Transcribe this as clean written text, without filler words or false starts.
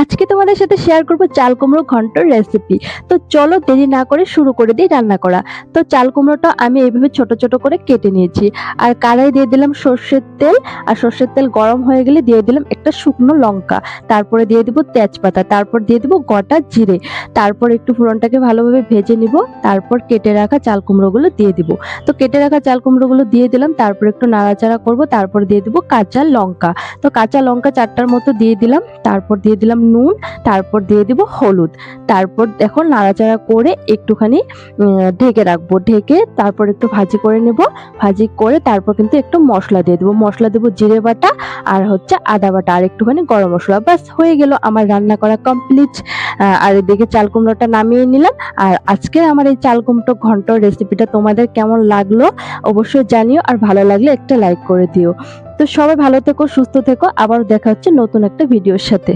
আজকে তোমাদের সাথে শেয়ার করব চাল কুমড়ো ঘন্টর রেসিপি। তো চলো দেরি না করে শুরু করে দিই রান্না করা। তো চাল কুমড়োটা আমি এইভাবে ছোট ছোট করে কেটে নিয়েছি। আর কড়াই দিয়ে দিলাম সর্ষের তেল, আর সর্ষের তেল গরম হয়ে গেলে দিয়ে দিলাম একটা শুকনো লঙ্কা, তারপরে দিয়ে দিব তেজপাতা, তারপর দিয়ে দিব গোটা জিরে, তারপর একটু ফোড়নটাকে ভালোভাবে ভেজে নিব, তারপর কেটে রাখা চাল কুমড়োগুলো দিয়ে দিব। তো কেটে রাখা চাল কুমড়োগুলো দিয়ে দিলাম, তারপর একটু নাড়াচাড়া করব, তারপর দিয়ে দিব কাঁচা লঙ্কা। তো কাঁচা লঙ্কা 4টার মতো দিয়ে দিলাম, তারপর দিয়ে দিলাম নুন, তারপর দিয়ে দিব হলুদ, তারপর এখন নাড়াচাড়া করে একটুখানি ঢেকে রাখবো। ঢেকে তারপর একটু ভাজি করে নেব। ভাজি করে তারপর কিন্তু একটু মশলা দিয়ে দেবো। মশলা দেবো জিরে বাটা, আর হচ্ছে আদা বাটা, আর একটুখানি গরম মশলা। বাস হয়ে গেল আমার রান্না করা কমপ্লিট। আর এদিকে চাল কুমড়োটা নামিয়ে নিলাম। আর আজকে আমার এই চাল কুমড়ো ঘন্ট রেসিপিটা তোমাদের কেমন লাগলো অবশ্যই জানিও, আর ভালো লাগলে একটা লাইক করে দিও। তো সবাই ভালো থেকো, সুস্থ থেকো, আবার দেখা হচ্ছে নতুন একটা ভিডিওর সাথে।